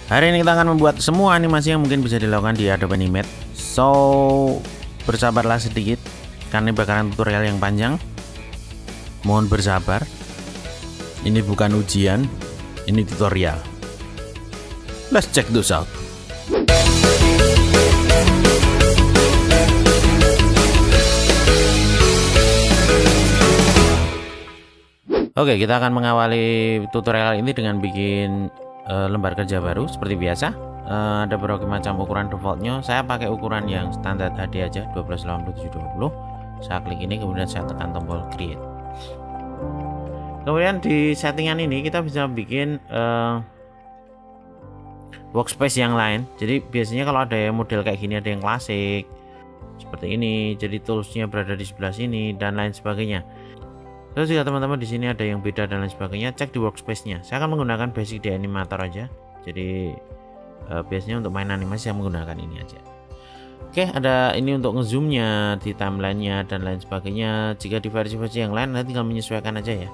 Hari ini kita akan membuat semua animasi yang mungkin bisa dilakukan di Adobe Animate. So, bersabarlah sedikit karena ini bakalan tutorial yang panjang. Mohon bersabar. Ini bukan ujian, ini tutorial. Let's check this out. Oke, kita akan mengawali tutorial ini dengan bikin lembar kerja baru seperti biasa. Ada berbagai macam ukuran defaultnya. Saya pakai ukuran yang standar HD aja, 128720. Saya klik ini, kemudian saya tekan tombol create. Kemudian di settingan ini kita bisa bikin workspace yang lain. Jadi biasanya kalau ada yang model kayak gini, ada yang klasik seperti ini, jadi toolsnya berada di sebelah sini dan lain sebagainya. Terus jika teman-teman di sini ada yang beda dan lain sebagainya, cek di workspace-nya. Saya akan menggunakan basic di animator aja. Jadi biasanya untuk main animasi saya menggunakan ini aja. Oke, ada ini untuk ngezoomnya, di timeline-nya dan lain sebagainya. Jika di versi-versi yang lain, nanti tinggal menyesuaikan aja ya.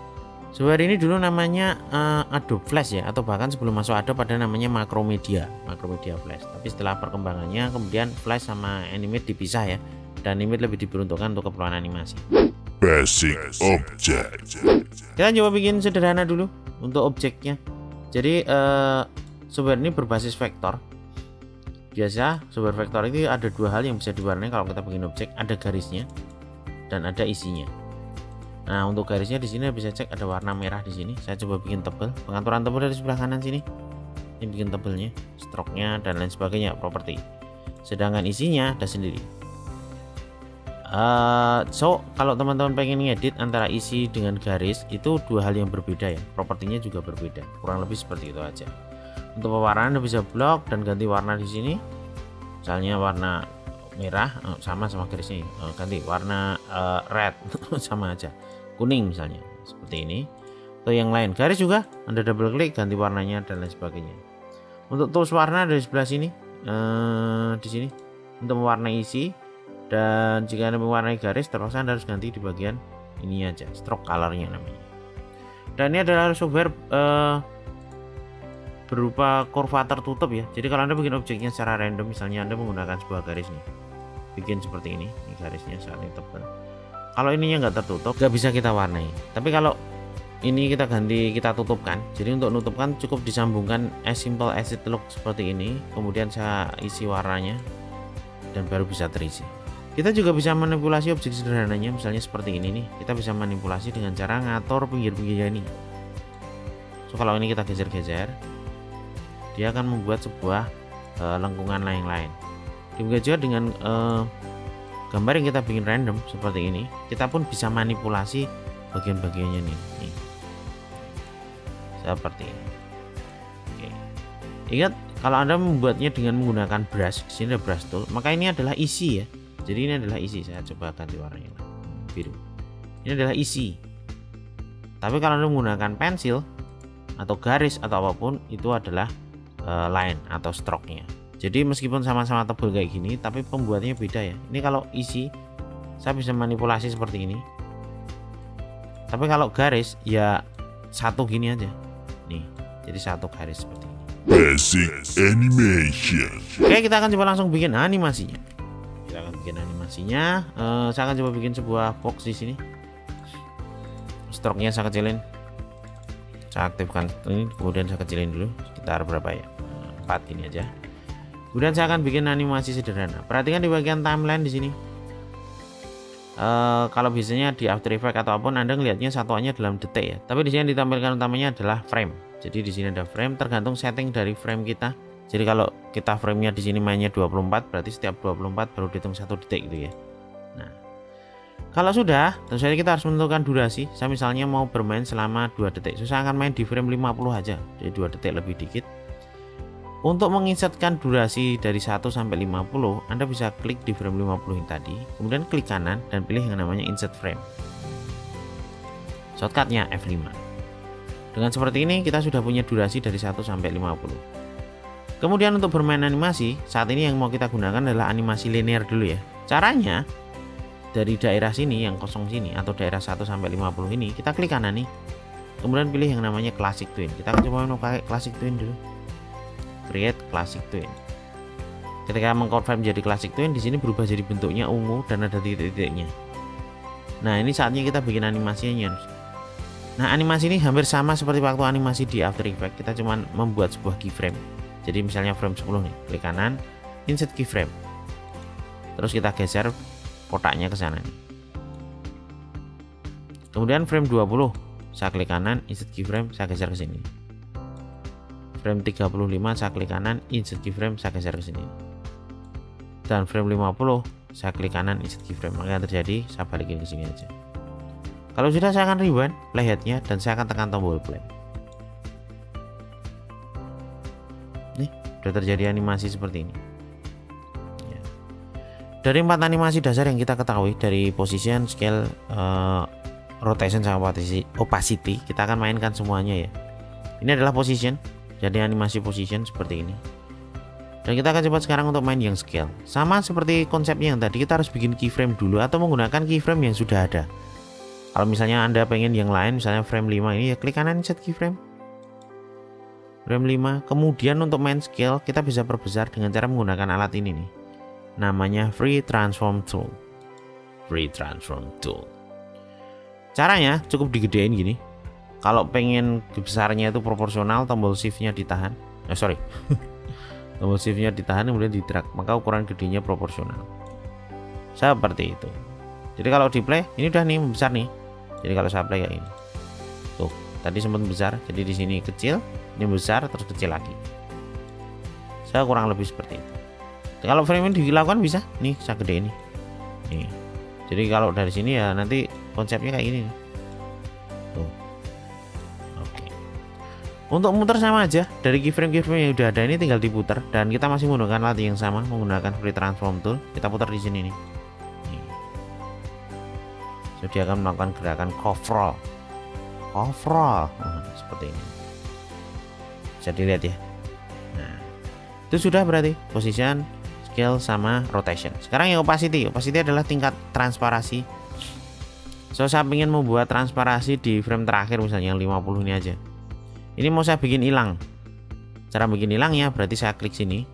Software ini dulu namanya Adobe Flash ya, atau bahkan sebelum masuk Adobe pada namanya Macromedia Flash. Tapi setelah perkembangannya kemudian Flash sama Animate dipisah ya, dan Animate lebih diperuntukkan untuk keperluan animasi. Basic Object. Kita coba bikin sederhana dulu untuk objeknya. Jadi software ini berbasis vektor. Biasa software vektor itu ada dua hal yang bisa diwarnai kalau kita bikin objek, ada garisnya dan ada isinya. Nah, untuk garisnya di sini bisa cek ada warna merah di sini. Saya coba bikin tebal. Pengaturan tebal dari sebelah kanan sini. Ini bikin tebelnya, stroke-nya dan lain sebagainya, properti. Sedangkan isinya ada sendiri. So kalau teman-teman pengen ngedit antara isi dengan garis, itu dua hal yang berbeda ya, propertinya juga berbeda, kurang lebih seperti itu aja. Untuk pewarnaan Anda bisa blok dan ganti warna di sini, misalnya warna merah sama garisnya, ganti warna red sama aja, kuning misalnya seperti ini. Atau yang lain, garis juga Anda double klik ganti warnanya dan lain sebagainya. Untuk tools warna dari sebelah sini, di sini untuk mewarnai isi. Dan jika Anda mewarnai garis, terpaksa Anda harus ganti di bagian ini aja, stroke colornya namanya. Dan ini adalah software berupa kurva tertutup ya. Jadi kalau Anda bikin objeknya secara random, misalnya Anda menggunakan sebuah garis nih, bikin seperti ini garisnya saat ini tebal. Kalau ininya nggak tertutup, nggak bisa kita warnai. Tapi kalau ini kita ganti, kita tutupkan. Jadi untuk menutupkan cukup disambungkan as simple as it look seperti ini. Kemudian saya isi warnanya dan baru bisa terisi. Kita juga bisa manipulasi objek sederhananya, misalnya seperti ini nih. Kita bisa manipulasi dengan cara ngatur pinggir-pinggirnya ini. So kalau ini kita geser-geser, dia akan membuat sebuah lengkungan lain-lain. Demikian juga dengan gambar yang kita bikin random seperti ini, kita pun bisa manipulasi bagian-bagiannya nih. Seperti ini. Oke. Ingat, kalau Anda membuatnya dengan menggunakan brush, di sini ada brush tool, maka ini adalah isi ya. Jadi ini adalah isi. Saya coba ganti warnanya biru. Ini adalah isi. Tapi kalau Anda menggunakan pensil atau garis atau apapun, itu adalah line atau stroke-nya. Jadi meskipun sama-sama tebal kayak gini, tapi pembuatannya beda ya. Ini kalau isi, saya bisa manipulasi seperti ini. Tapi kalau garis ya satu gini aja. Nih, jadi satu garis seperti ini. Basic Animation. Oke, kita akan coba langsung bikin animasinya. Kita akan bikin animasinya. Saya akan coba bikin sebuah box di sini. Stroke-nya saya kecilin. Saya aktifkan ini, kemudian saya kecilin dulu sekitar berapa ya? 4 ini aja. Kemudian saya akan bikin animasi sederhana. Perhatikan di bagian timeline di sini. Kalau biasanya di After Effects atau apapun Anda ngelihatnya satuannya dalam detik ya. Tapi di sini ditampilkan utamanya adalah frame. Jadi di sini ada frame, tergantung setting dari frame kita. Jadi kalau kita framenya di sini mainnya 24, berarti setiap 24 baru dihitung 1 detik gitu ya. Nah, kalau sudah, tentu saja kita harus menentukan durasi. Saya misalnya mau bermain selama 2 detik. So, saya akan main di frame 50 aja. Jadi 2 detik lebih dikit. Untuk menginsertkan durasi dari 1 sampai 50, Anda bisa klik di frame 50 yang tadi, kemudian klik kanan dan pilih yang namanya insert frame. Shortcutnya F5. Dengan seperti ini kita sudah punya durasi dari 1 sampai 50. Kemudian untuk bermain animasi, saat ini yang mau kita gunakan adalah animasi linear dulu ya. Caranya, dari daerah sini yang kosong sini atau daerah 1 sampai 50 ini, kita klik kanan nih. Kemudian pilih yang namanya Classic Twin. Kita akan coba pakai Classic Twin dulu. create classic twin. Ketika mengkonfirm jadi classic twin, di sini berubah jadi bentuknya ungu dan ada titik-titiknya. Nah, ini saatnya kita bikin animasinya. Nah, animasi ini hampir sama seperti waktu animasi di After Effects. Kita cuman membuat sebuah keyframe. Jadi misalnya frame 10 nih, klik kanan, insert keyframe. Terus kita geser kotaknya ke sana nih. Kemudian frame 20, saya klik kanan, insert keyframe, saya geser ke sini. Frame 35, saya klik kanan, insert keyframe, saya geser ke sini. Dan frame 50, saya klik kanan, insert keyframe. Maka yang terjadi, saya balikin ke sini aja. Kalau sudah, saya akan rewind playheadnya dan saya akan tekan tombol play. Nih, sudah terjadi animasi seperti ini. Ya. Dari 4 animasi dasar yang kita ketahui, dari position, scale, rotation sama opacity, kita akan mainkan semuanya ya. Ini adalah position, jadi animasi position seperti ini. Dan kita akan coba sekarang untuk main yang scale. Sama seperti konsepnya yang tadi, kita harus bikin keyframe dulu atau menggunakan keyframe yang sudah ada. Kalau misalnya Anda pengen yang lain, misalnya frame 5 ini, ya klik kanan insert keyframe. Frame 5. Kemudian untuk main scale, kita bisa perbesar dengan cara menggunakan alat ini nih. Namanya Free Transform Tool. Free Transform Tool. Caranya cukup digedein gini. Kalau pengen besarnya itu proporsional, tombol shift-nya ditahan. Tombol shift-nya ditahan kemudian di-drag, maka ukuran gedenya proporsional. Seperti itu. Jadi kalau di play ini udah nih besar nih. Jadi kalau saya play kayak ini. Tuh, tadi sempat besar, jadi di sini kecil, ini besar terus kecil lagi. Saya kurang lebih seperti itu. Jadi, kalau frame ini dilakukan bisa nih, saya gede ini. Nih. Jadi kalau dari sini ya nanti konsepnya kayak gini nih. Tuh. Oke. Untuk muter sama aja, dari keyframe yang udah ada ini tinggal diputar dan kita masih menggunakan alat yang sama, menggunakan Free Transform Tool. Kita putar di sini nih. Jadi dia akan melakukan gerakan coverall. Seperti ini. Bisa dilihat ya. Nah, itu sudah berarti position, scale sama rotation. Sekarang yang opacity. Opacity adalah tingkat transparasi. So saya ingin membuat transparasi di frame terakhir misalnya yang 50 ini aja. Ini mau saya bikin hilang. Cara bikin hilangnya berarti saya klik sini.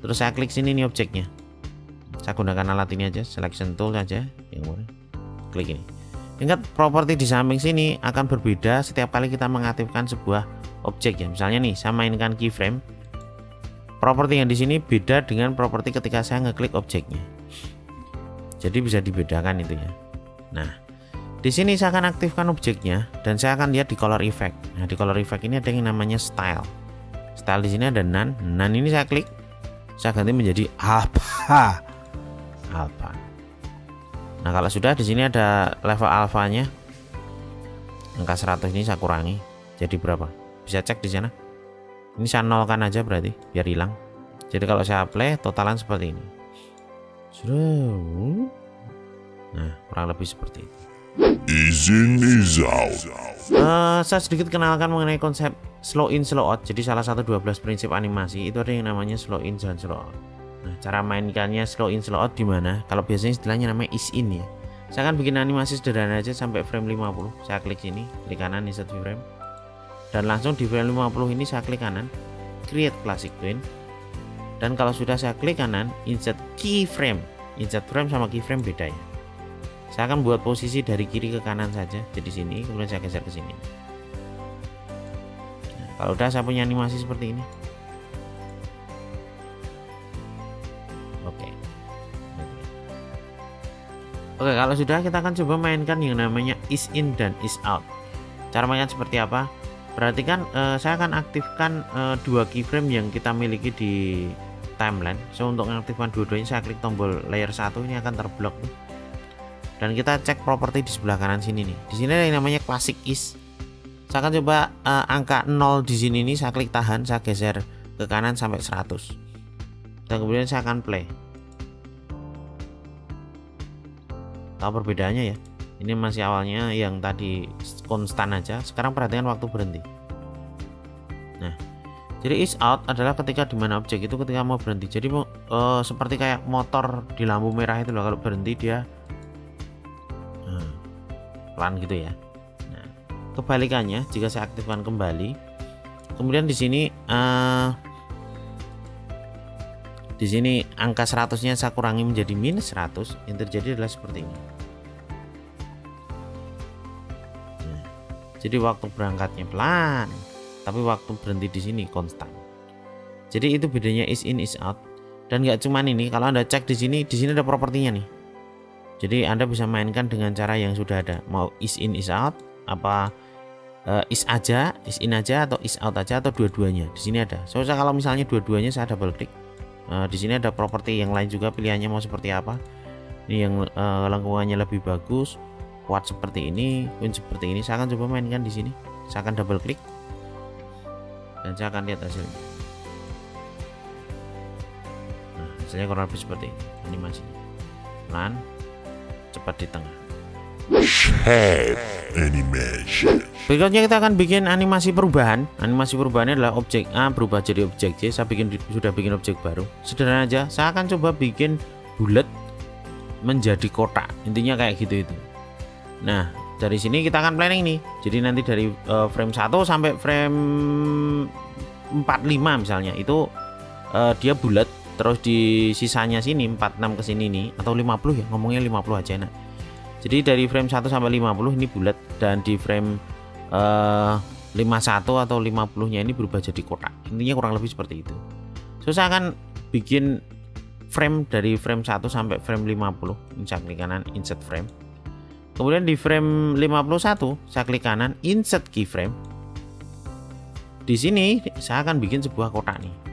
Terus saya klik sini nih objeknya. Saya gunakan alat ini aja, selection tool saja yang mana. Klik ini. Ingat properti di samping sini akan berbeda setiap kali kita mengaktifkan sebuah objek ya. Misalnya nih, saya mainkan keyframe. Properti yang di sini beda dengan properti ketika saya ngeklik objeknya. Jadi bisa dibedakan itu ya. Nah, di sini saya akan aktifkan objeknya dan saya akan lihat di color effect. Nah, di color effect ini ada yang namanya style. Style di sini ada none. None ini saya klik, saya ganti menjadi alpha. Nah, kalau sudah di sini ada level alfanya. Angka 100 ini saya kurangi. Jadi berapa? Bisa cek di sana. Ini saya nolkan aja berarti biar hilang. Jadi kalau saya play totalan seperti ini. Nah, kurang lebih seperti itu. Izin is out. Saya sedikit kenalkan mengenai konsep slow in slow out. Jadi salah satu 12 prinsip animasi itu ada yang namanya slow in dan slow out. Nah, cara mainkannya slow in slow out di mana? Kalau biasanya istilahnya namanya is in ya. Saya akan bikin animasi sederhana aja sampai frame 50. Saya klik sini, klik kanan insert frame. Dan langsung di frame 50 ini saya klik kanan create classic twin. Dan kalau sudah saya klik kanan insert keyframe. Insert frame sama keyframe beda ya. Saya akan buat posisi dari kiri ke kanan saja. Jadi sini kemudian saya geser ke sini. Nah, kalau udah saya punya animasi seperti ini. Oke, kalau sudah kita akan coba mainkan yang namanya is in dan is out. Cara mainkan seperti apa? Perhatikan saya akan aktifkan dua keyframe yang kita miliki di timeline. So untuk mengaktifkan dua-duanya saya klik tombol layer 1 ini akan terblok. Dan kita cek properti di sebelah kanan sini nih. Di sini ada yang namanya classic is. Saya akan coba angka 0 di sini nih saya klik tahan, saya geser ke kanan sampai 100. Dan kemudian saya akan play. Tahu perbedaannya ya? Ini masih awalnya yang tadi konstan aja. Sekarang perhatikan waktu berhenti. Nah, jadi is out adalah ketika dimana objek itu ketika mau berhenti. Jadi seperti kayak motor di lampu merah itu loh. Kalau berhenti dia pelan gitu ya. Nah, kebalikannya jika saya aktifkan kembali, kemudian di sini Di sini angka 100-nya saya kurangi menjadi minus 100, yang terjadi adalah seperti ini. Nah, jadi waktu berangkatnya pelan, tapi waktu berhenti di sini konstan. Jadi itu bedanya is in is out. Dan nggak cuman ini, kalau Anda cek di sini ada propertinya nih. Jadi Anda bisa mainkan dengan cara yang sudah ada, mau is in is out, apa is in aja atau is out aja atau dua-duanya. Di sini ada. So kalau misalnya dua-duanya saya double klik. Di sini ada properti yang lain juga, pilihannya mau seperti apa. Ini yang lengkungannya lebih bagus, kuat seperti ini, win seperti ini. Saya akan coba mainkan di sini. Saya akan double klik dan saya akan lihat hasilnya. Hasilnya kurang lebih seperti ini animasinya, pelan, cepat di tengah. Head animation. Berikutnya kita akan bikin animasi perubahan. Animasi perubahannya adalah objek A berubah jadi objek J. Saya sudah bikin objek baru. Sederhana aja. Saya akan coba bikin bulat menjadi kotak. Intinya kayak gitu itu. Nah, dari sini kita akan planning nih. Jadi nanti dari frame 1 sampai frame 45 misalnya itu dia bulat. Terus di sisanya sini 46 ke sini nih, atau 50 ya, ngomongnya 50 aja enak. Jadi dari frame 1 sampai 50 ini bulat, dan di frame 51 atau 50-nya ini berubah jadi kotak. Intinya kurang lebih seperti itu. So saya akan bikin frame dari frame 1 sampai frame 50. Ini saya klik kanan insert frame. Kemudian di frame 51 saya klik kanan insert keyframe. Di sini saya akan bikin sebuah kotak nih.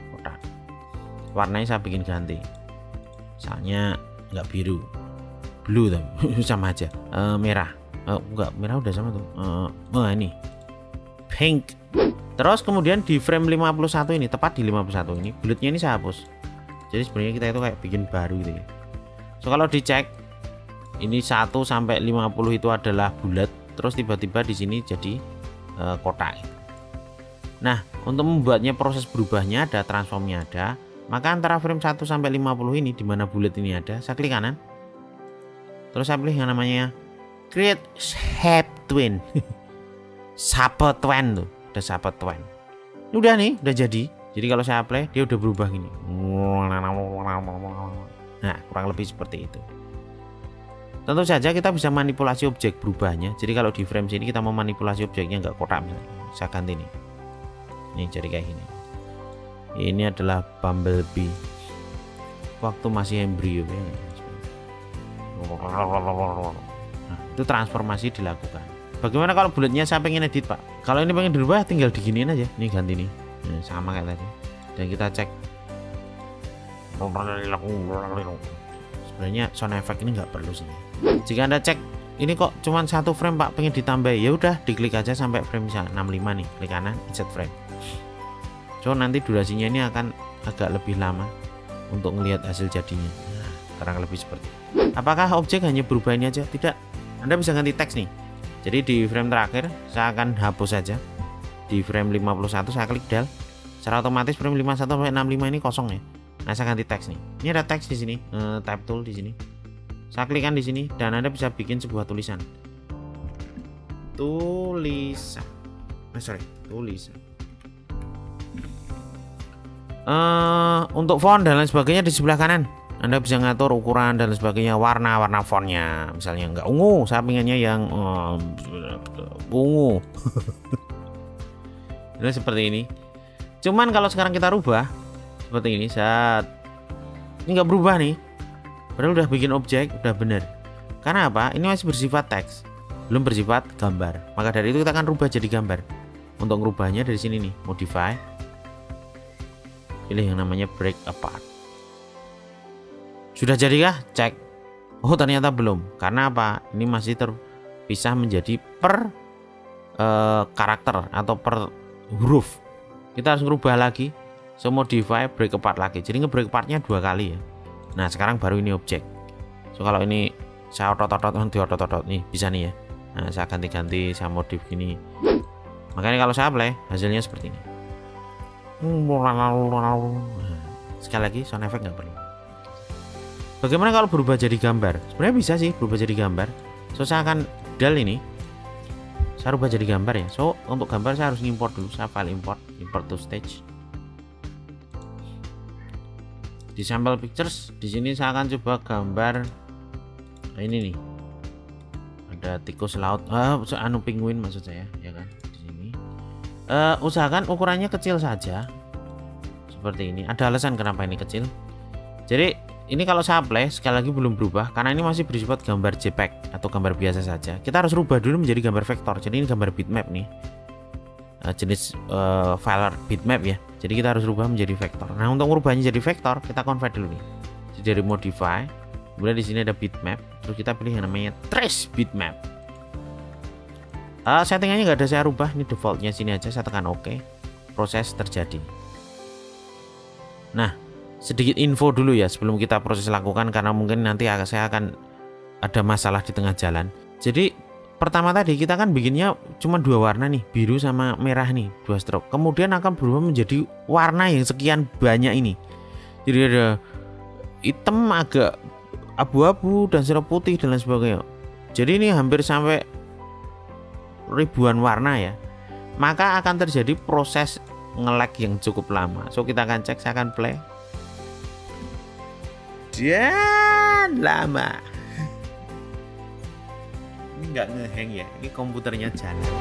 Warnanya saya bikin ganti, misalnya nggak biru, blue tapi sama aja, merah, enggak, merah udah sama tuh, ini pink. Terus kemudian di frame 51 ini, tepat di 51 ini, bulatnya ini saya hapus. Jadi sebenarnya kita itu kayak bikin baru gitu ya. So kalau dicek ini 1 sampai 50 itu adalah bulat, terus tiba-tiba di sini jadi kotak. Nah, untuk membuatnya proses berubahnya ada, transformnya ada. Maka antara frame 1 sampai 50 ini, di mana bulat ini ada, saya klik kanan. Terus saya pilih yang namanya create shape twin. Shape twin tuh, ada shape twin. Udah nih, udah jadi. Jadi kalau saya play, dia udah berubah gini. Nah, kurang lebih seperti itu. Tentu saja kita bisa manipulasi objek berubahnya. Jadi kalau di frame sini kita mau manipulasi objeknya nggak kotak misalnya. Saya ganti nih. Nih jadi kayak gini. Ini adalah bumblebee waktu masih embrio ya. Nah, itu transformasi dilakukan. Bagaimana kalau bulatnya saya pengen edit Pak? Kalau ini pengen dirubah tinggal diginiin aja. Nih ganti nih. Nah, sama kayak tadi. Dan kita cek. Sebenarnya sound effect ini nggak perlu sih. Jika Anda cek ini kok cuman 1 frame Pak, pengen ditambah, ya udah diklik aja sampai frame misalnya 65 nih, klik kanan insert frame. So nanti durasinya ini akan agak lebih lama untuk melihat hasil jadinya. Nah, kurang lebih seperti itu. Apakah objek hanya berubah ini aja? Tidak. Anda bisa ganti teks nih. Jadi di frame terakhir saya akan hapus saja. Di frame 51 saya klik del. Secara otomatis frame 51 sampai 65 ini kosong ya. Nah, saya ganti teks nih. Ini ada teks di sini, type tool di sini. Saya klikkan di sini dan Anda bisa bikin sebuah tulisan. Tulisan. Untuk font dan lain sebagainya di sebelah kanan. Anda bisa ngatur ukuran dan lain sebagainya, warna fontnya. Misalnya nggak ungu, saya pengennya yang ungu. Ini seperti ini. Cuman kalau sekarang kita rubah seperti ini, ini nggak berubah nih. Padahal udah bikin objek, udah bener. Karena apa? Ini masih bersifat teks, belum bersifat gambar. Maka dari itu kita akan rubah jadi gambar. Untuk merubahnya dari sini nih, modify. Pilih yang namanya break apart. Sudah jadikah? Cek. Oh ternyata belum. Karena apa? Ini masih terpisah menjadi per karakter atau per huruf. Kita harus merubah lagi. So modify break apart lagi. Jadi nge-break partnya 2 kali ya. Nah sekarang baru ini objek. So kalau ini saya otot nih bisa nih ya. Nah saya ganti-ganti, saya modif gini. Makanya kalau saya play hasilnya seperti ini. Sekali lagi sound effect nggak perlu. Bagaimana kalau berubah jadi gambar? Sebenarnya bisa sih berubah jadi gambar. So saya akan del ini. Saya rubah jadi gambar ya. So untuk gambar saya harus import dulu. Saya file import to stage. Di sampel pictures di sini saya akan coba gambar ini nih. Ada tikus laut, anu penguin maksud saya, ya kan. Di sini usahakan ukurannya kecil saja. Seperti ini. Ada alasan kenapa ini kecil. Jadi ini kalau saya play sekali lagi belum berubah karena ini masih bersifat gambar JPEG atau gambar biasa saja. Kita harus rubah dulu menjadi gambar vektor. Jadi ini gambar bitmap nih. Jenis file bitmap ya. Jadi kita harus rubah menjadi vektor. Nah, untuk merubahnya jadi vektor, kita convert dulu nih. Jadi dari modify, kemudian di sini ada bitmap, terus kita pilih yang namanya trace bitmap. Settingannya nggak ada saya rubah, ini defaultnya sini aja, saya tekan OK. Proses terjadi. Nah, sedikit info dulu ya sebelum kita proses lakukan karena mungkin nanti saya akan ada masalah di tengah jalan. Jadi pertama tadi kita kan bikinnya cuma 2 warna nih, biru sama merah nih, 2 stroke. Kemudian akan berubah menjadi warna yang sekian banyak ini. Jadi ada hitam, agak abu-abu, dan sirup putih dan lain sebagainya. Jadi ini hampir sampai ribuan warna ya. Maka akan terjadi proses nge-lag yang cukup lama. So kita akan cek, saya akan play. Dan lama. Ini nggak ngehang ya, ini komputernya jalan.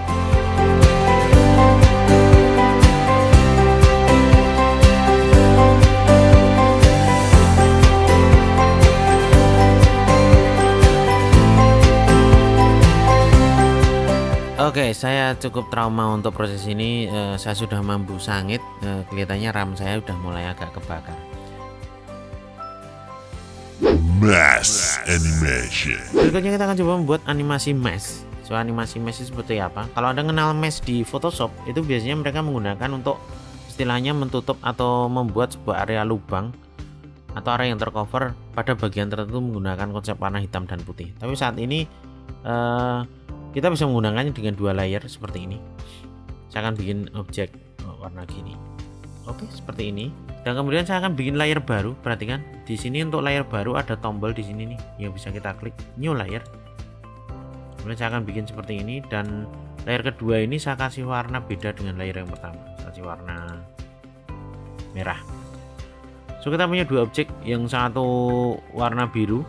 Oke, saya cukup trauma untuk proses ini. Saya sudah mampu sangit. Kelihatannya RAM saya udah mulai agak kebakar. Mass animation. Berikutnya kita akan coba membuat animasi mesh. So animasi mesh itu seperti apa? Kalau Anda kenal mesh di Photoshop, itu biasanya mereka menggunakan untuk istilahnya mentutup atau membuat sebuah area lubang atau area yang tercover pada bagian tertentu menggunakan konsep warna hitam dan putih. Tapi saat ini kita bisa menggunakannya dengan 2 layer seperti ini. Saya akan bikin objek warna gini. Oke, seperti ini. Dan kemudian saya akan bikin layer baru. Perhatikan di sini untuk layer baru ada tombol di sini nih yang bisa kita klik new layer. Kemudian saya akan bikin seperti ini dan layer kedua ini saya kasih warna beda dengan layer yang pertama. Saya kasih warna merah. So kita punya 2 objek, yang satu warna biru,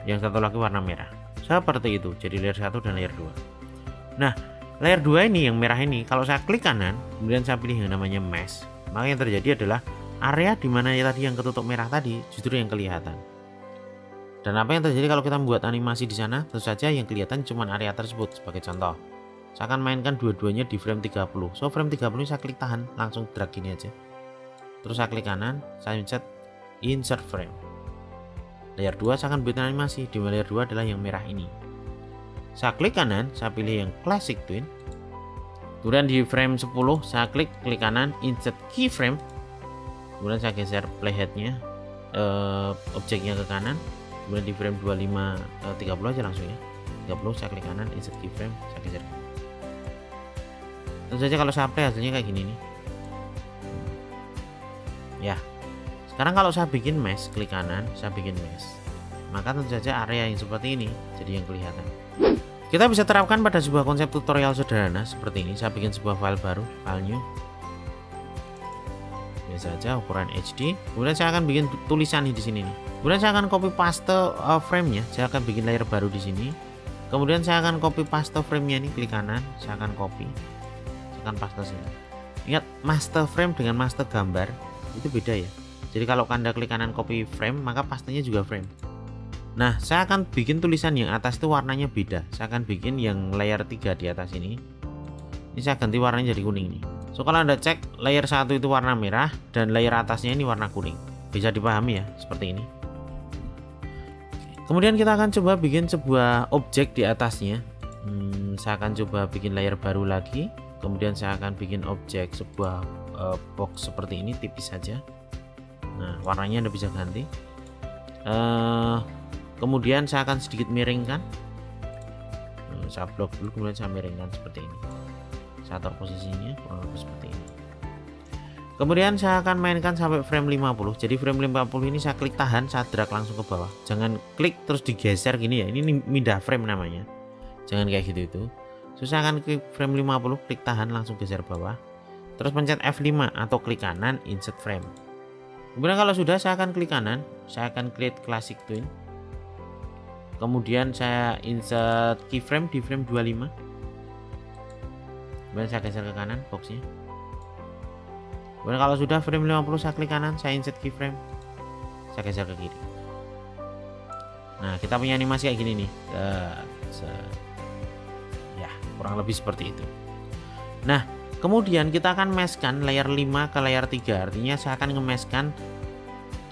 yang satu lagi warna merah. Seperti itu. Jadi layer 1 dan layer 2. Nah, layer 2 ini yang merah ini kalau saya klik kanan, kemudian saya pilih yang namanya mesh, maka yang terjadi adalah area di mana tadi yang ketutup merah tadi justru yang kelihatan. Dan apa yang terjadi kalau kita membuat animasi di sana? Tentu saja yang kelihatan cuma area tersebut. Sebagai contoh, saya akan mainkan dua-duanya di frame 30. So frame 30 ini saya klik tahan, langsung drag gini aja. Terus saya klik kanan, saya insert frame. Layer 2 saya akan buat animasi, di layer 2 adalah yang merah ini. Saya klik kanan, saya pilih yang classic twin. Kemudian di frame 10 saya klik kanan, insert keyframe. Kemudian saya geser playheadnya, objeknya ke kanan. Kemudian di frame 25, 30 aja langsung ya. 30 saya klik kanan, insert keyframe, saya geser. Tentu saja kalau saya play hasilnya kayak gini nih. Ya. Sekarang kalau saya bikin mesh, klik kanan, saya bikin mesh. Maka tentu saja area yang seperti ini jadi yang kelihatan. Kita bisa terapkan pada sebuah konsep tutorial sederhana seperti ini. Saya bikin sebuah file baru, file new. Biasa aja ukuran HD. Kemudian saya akan bikin tulisan di sini nih. Kemudian saya akan copy paste frame-nya. Saya akan bikin layer baru di sini. Kemudian saya akan copy paste frame-nya nih, klik kanan, saya akan copy. Saya akan paste sini. Ingat, master frame dengan master gambar itu beda ya. Jadi kalau Anda klik kanan copy frame, maka pastenya juga frame. Nah, saya akan bikin tulisan yang atas itu warnanya beda. Saya akan bikin yang layer 3 di atas ini. Ini saya ganti warnanya jadi kuning nih. So kalau Anda cek, layer 1 itu warna merah dan layer atasnya ini warna kuning. Bisa dipahami ya, seperti ini. Kemudian kita akan coba bikin sebuah objek di atasnya. Saya akan coba bikin layer baru lagi. Kemudian saya akan bikin objek sebuah box seperti ini, tipis saja. Nah, warnanya Anda bisa ganti. Kemudian saya akan sedikit miringkan. Saya blok dulu, kemudian saya miringkan seperti ini. Saya atur posisinya kurang lebih seperti ini. Kemudian saya akan mainkan sampai frame 50. Jadi frame 50 ini saya klik tahan, saya drag langsung ke bawah. Jangan klik terus digeser gini ya. Ini pindah frame namanya. Jangan kayak gitu itu. So, saya akan klik frame 50, klik tahan, langsung geser bawah. Terus pencet F5 atau klik kanan, insert frame. Kemudian kalau sudah, saya akan klik kanan, saya akan create classic twin. Kemudian saya insert keyframe di frame 25. Kemudian saya geser ke kanan boxnya. Kemudian kalau sudah frame 50, saya klik kanan, saya insert keyframe, saya geser ke kiri. Nah, kita punya animasi kayak gini nih. Ya, kurang lebih seperti itu. Nah, kemudian kita akan meshkan layer 5 ke layer 3. Artinya saya akan nge-meshkan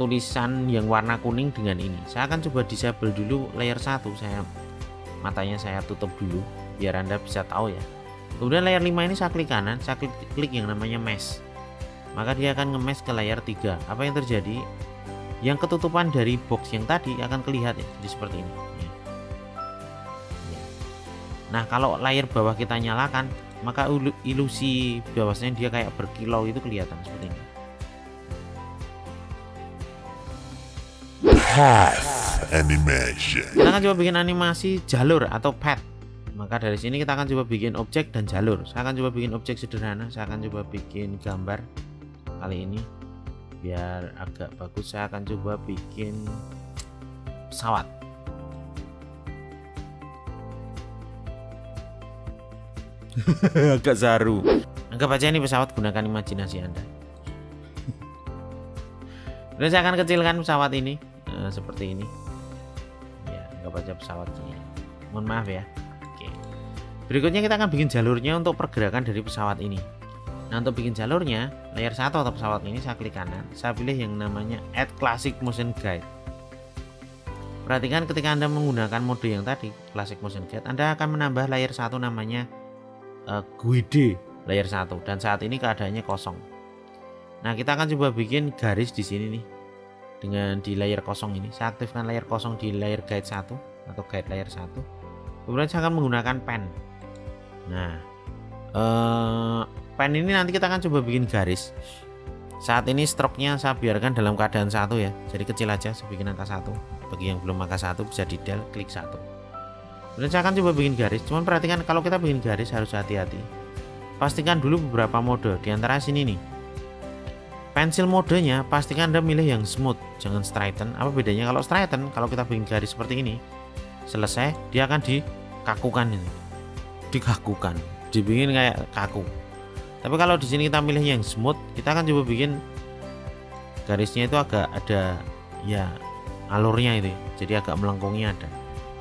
tulisan yang warna kuning dengan ini. Saya akan coba disable dulu layer 1. Matanya saya tutup dulu biar Anda bisa tahu ya. Kemudian layer 5 ini saya klik kanan, saya klik yang namanya mesh. Maka dia akan nge-mesh ke layer 3. Apa yang terjadi? Yang ketutupan dari box yang tadi akan kelihatan ya, jadi seperti ini. Nah, kalau layer bawah kita nyalakan, maka ilusi bahwasanya dia kayak berkilau itu kelihatan seperti ini. Path animation. Kita akan coba bikin animasi jalur atau path. Maka dari sini kita akan coba bikin objek dan jalur. Saya akan coba bikin objek sederhana. Saya akan coba bikin gambar kali ini biar agak bagus. Saya akan coba bikin pesawat. Agak saru. Anggap aja ini pesawat, gunakan imajinasi Anda. Dan saya akan kecilkan pesawat ini seperti ini. Ya, anggap aja pesawat ini. Mohon maaf ya. Oke. Berikutnya kita akan bikin jalurnya untuk pergerakan dari pesawat ini. Nah, untuk bikin jalurnya, layer 1 atau pesawat ini saya klik kanan, saya pilih yang namanya Add Classic Motion Guide. Perhatikan ketika Anda menggunakan mode yang tadi, Classic Motion Guide, Anda akan menambah layer 1 namanya GUID layer 1, dan saat ini keadaannya kosong. Nah, kita akan coba bikin garis di sini nih. Dengan di layer kosong ini, saya aktifkan layer kosong di layer guide 1 atau guide layer 1. Kemudian saya akan menggunakan pen. Nah, pen ini nanti kita akan coba bikin garis. Saat ini stroke-nya saya biarkan dalam keadaan 1 ya. Jadi kecil aja, saya bikin angka 1. Bagi yang belum angka 1 bisa di del, klik 1. Kemudian saya akan coba bikin garis. Cuman perhatikan kalau kita bikin garis harus hati-hati. Pastikan dulu beberapa mode. Di antara sini nih. Pensil modenya pastikan Anda milih yang smooth, jangan straighten. Apa bedanya kalau straighten? Kalau kita bikin garis seperti ini, selesai dia akan dikakukan ini. Dikakukan, dibikin kayak kaku. Tapi kalau di sini kita milih yang smooth, kita akan coba bikin garisnya itu agak ada ya alurnya itu, jadi agak melengkungnya ada.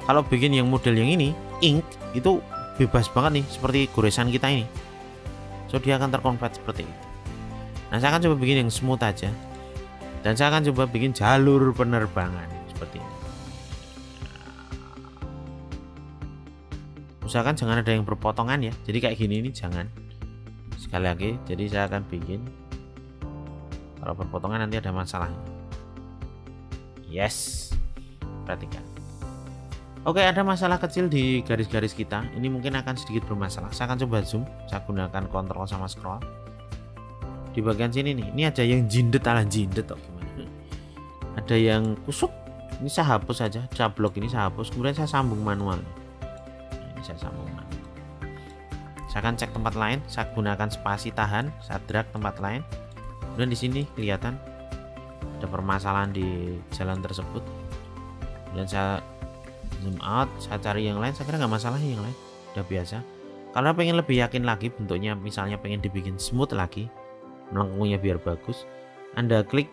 Kalau bikin yang model yang ini, ink itu bebas banget nih, seperti goresan kita ini. So dia akan terkonvert seperti itu. Nah, saya akan coba bikin yang smooth aja. Dan saya akan coba bikin jalur penerbangan seperti ini. Usahakan jangan ada yang berpotongan ya. Jadi kayak gini ini jangan. Sekali lagi, jadi saya akan bikin. Kalau berpotongan nanti ada masalahnya. Yes. Perhatikan. Oke, ada masalah kecil di garis-garis kita. Ini mungkin akan sedikit bermasalah. Saya akan coba zoom. Saya gunakan kontrol sama scroll. Di bagian sini nih, ini ada yang jindet ala jindet atau gimana? Ada yang kusut. Ini saya hapus saja. Cablok ini saya hapus. Kemudian saya sambung manual. Nah, ini saya sambung manual. Saya akan cek tempat lain. Saya gunakan spasi tahan. Saya drag tempat lain. Kemudian di sini kelihatan ada permasalahan di jalan tersebut. Kemudian saya zoom out. Saya cari yang lain. Saya kira nggak masalah yang lain. Udah biasa. Kalau pengen lebih yakin lagi bentuknya, misalnya pengen dibikin smooth lagi, melengkungnya biar bagus, Anda klik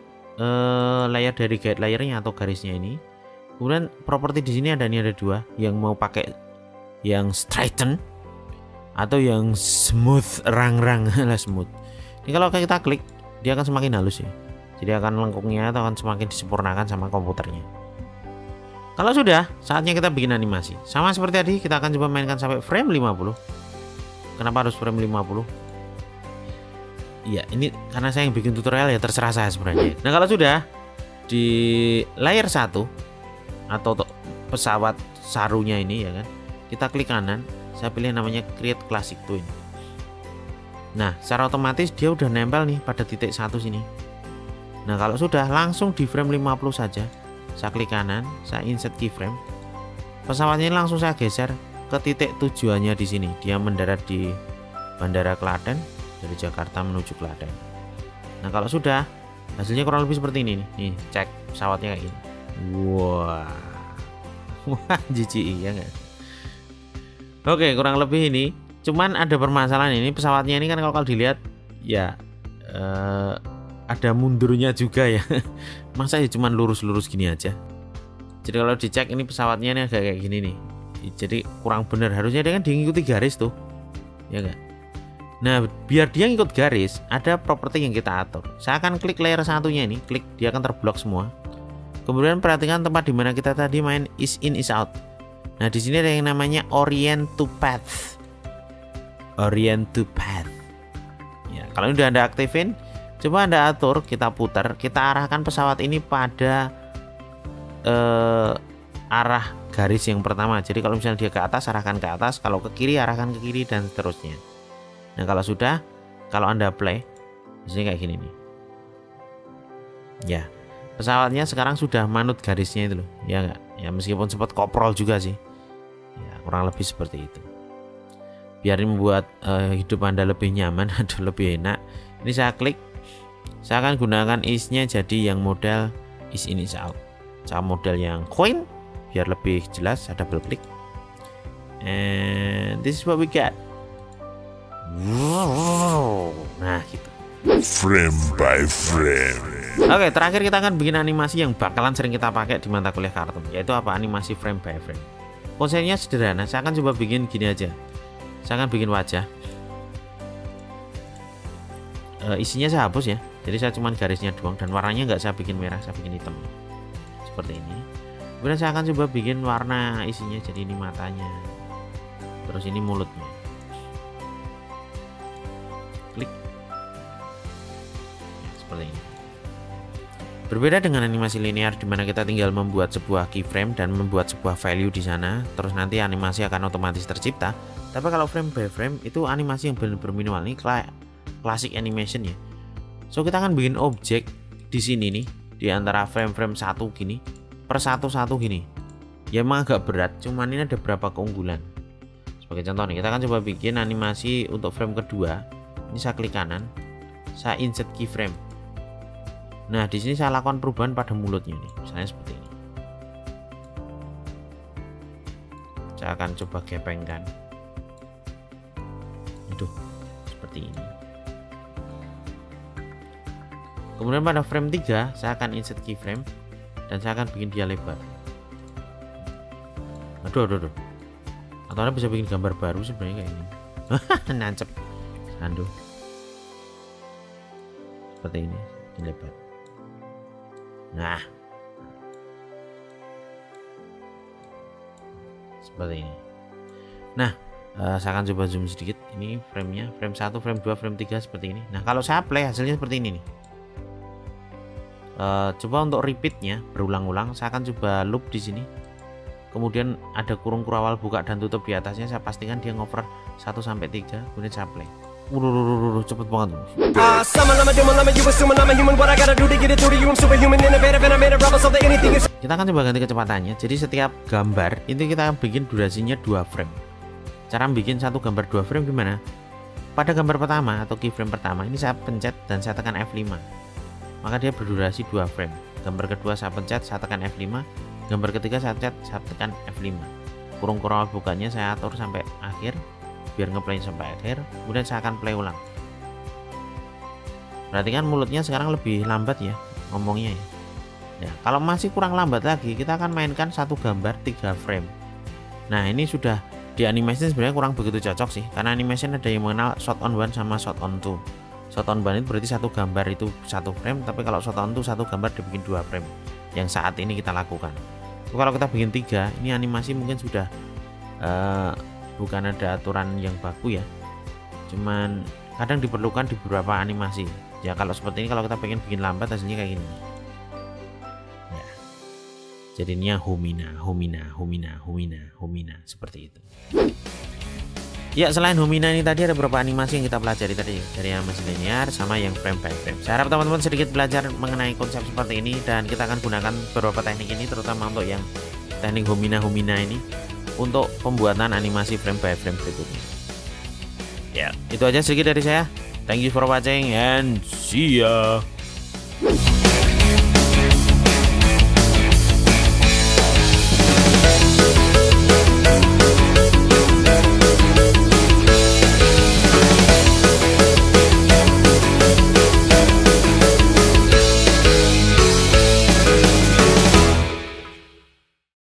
layer dari guide layernya atau garisnya ini. Kemudian properti di sini ada dua, yang mau pakai yang straighten atau yang smooth, rang-rang lah smooth. Ini kalau kita klik dia akan semakin halus ya. Jadi akan lengkungnya atau akan semakin disempurnakan sama komputernya. Kalau sudah, saatnya kita bikin animasi. Sama seperti tadi, kita akan coba mainkan sampai frame 50. Kenapa harus frame 50? Iya, ini karena saya yang bikin tutorial ya, terserah saya sebenarnya. Nah, kalau sudah di layer 1 atau pesawat sarunya ini ya kan, kita klik kanan, saya pilih namanya Create Classic Twin. Nah, secara otomatis dia udah nempel nih pada titik 1 sini. Nah, kalau sudah langsung di frame 50 saja, saya klik kanan, saya insert keyframe. Pesawatnya ini langsung saya geser ke titik tujuannya di sini. Dia mendarat di Bandara Klaten. Dari Jakarta menuju Klaten. Nah, kalau sudah Hasilnya kurang lebih seperti ini nih. Nih, cek pesawatnya kayak gini. Wah. Wah, GGI ya enggak? Oke, kurang lebih ini. Cuman ada permasalahan ini, pesawatnya ini kan kalau dilihat ya ada mundurnya juga ya. Masa ya cuman lurus-lurus gini aja. Jadi kalau dicek ini pesawatnya ini agak kayak gini nih. Jadi kurang bener, harusnya dia kan diikuti garis tuh. Ya enggak? Nah, biar dia ngikut garis, ada properti yang kita atur. Saya akan klik layer satunya ini, klik, dia akan terblok semua. Kemudian perhatikan tempat di mana kita tadi main is in is out. Nah, di sini ada yang namanya orient to path. Orient to path. Ya, kalau ini udah Anda aktifin, coba Anda atur, kita putar, kita arahkan pesawat ini pada arah garis yang pertama. Jadi kalau misalnya dia ke atas, arahkan ke atas, kalau ke kiri arahkan ke kiri dan seterusnya. Nah, kalau sudah, kalau Anda play, misalnya kayak gini nih. Ya, pesawatnya sekarang sudah manut garisnya itu loh. Ya enggak? Ya meskipun sempat koprol juga sih. Ya, kurang lebih seperti itu. Biar ini membuat hidup Anda lebih nyaman, lebih enak. Ini saya klik. Saya akan gunakan is-nya jadi yang model is in is out. Saya model yang coin biar lebih jelas, saya double klik. And this is what we got. Wow. Nah, gitu. Frame by frame. Oke, terakhir kita akan bikin animasi yang bakalan sering kita pakai di mata kuliah kartun, yaitu apa? Animasi frame by frame. Konsepnya sederhana, saya akan coba bikin gini aja. Saya akan bikin wajah. Isinya saya hapus ya. Jadi saya cuman garisnya doang dan warnanya nggak saya bikin merah, saya bikin hitam. Seperti ini. Kemudian saya akan coba bikin warna isinya, jadi ini matanya. Terus ini mulutnya. Klik. Ya, seperti ini. Berbeda dengan animasi linear di mana kita tinggal membuat sebuah keyframe dan membuat sebuah value di sana, terus nanti animasi akan otomatis tercipta. Tapi kalau frame by frame itu animasi yang benar-benar minimal. Ini classic animation ya. So kita akan bikin objek di sini nih, di antara frame-frame satu gini per satu gini. Ya emang agak berat, cuman ini ada beberapa keunggulan. Sebagai contoh nih, kita akan coba bikin animasi untuk frame kedua. Ini saya klik kanan, saya insert keyframe. Nah, di sini saya lakukan perubahan pada mulutnya nih, misalnya seperti ini. Saya akan coba gepengkan. Itu seperti ini. Kemudian pada frame 3 saya akan insert keyframe dan saya akan bikin dia lebar. Aduh. Atau Anda bisa bikin gambar baru sebenarnya kayak ini. Nancep. Sandu. Seperti ini, lebar. Nah. Seperti ini. Nah, saya akan coba zoom sedikit. Ini framenya, frame 1, frame 2, frame 3 seperti ini. Nah, kalau saya play hasilnya seperti ini nih. Coba untuk repeatnya berulang-ulang, saya akan coba loop di sini. Kemudian ada kurung awal buka dan tutup di atasnya, saya pastikan dia ngover 1 sampai 3, kemudian saya play. Cepet banget. Kita akan coba ganti kecepatannya. Jadi setiap gambar itu kita akan bikin durasinya 2 frame. Cara bikin satu gambar 2 frame gimana? Pada gambar pertama atau keyframe pertama ini saya pencet dan saya tekan F5. Maka dia berdurasi 2 frame. Gambar kedua saya pencet, saya tekan F5. Gambar ketiga saya pencet, saya tekan F5. Kurung bukanya saya atur sampai akhir biar ngeplay sampai akhir. Kemudian saya akan play ulang. Berarti kan mulutnya sekarang lebih lambat ya ngomongnya ya. Ya, kalau masih kurang lambat lagi, kita akan mainkan satu gambar 3 frame. Nah, ini sudah di animation sebenarnya kurang begitu cocok sih, karena animation ada yang mengenal shot on 1 sama shot on 2. Shot on 1 itu berarti satu gambar itu 1 frame, tapi kalau shot on 2 satu gambar dibikin 2 frame. Yang saat ini kita lakukan. Kalau kita bikin 3, ini animasi mungkin sudah bukan ada aturan yang baku ya. Cuman kadang diperlukan di beberapa animasi. Ya kalau seperti ini, kalau kita pengen bikin lambat hasilnya kayak gini. Ya. Jadinya humina seperti itu. Ya, selain humina ini tadi ada beberapa animasi yang kita pelajari tadi, dari animasi linear sama yang frame by frame. Saya harap teman-teman sedikit belajar mengenai konsep seperti ini, dan kita akan gunakan beberapa teknik ini, terutama untuk yang teknik humina ini untuk pembuatan animasi frame by frame berikutnya. Ya, itu aja sedikit dari saya. Thank you for watching and see ya.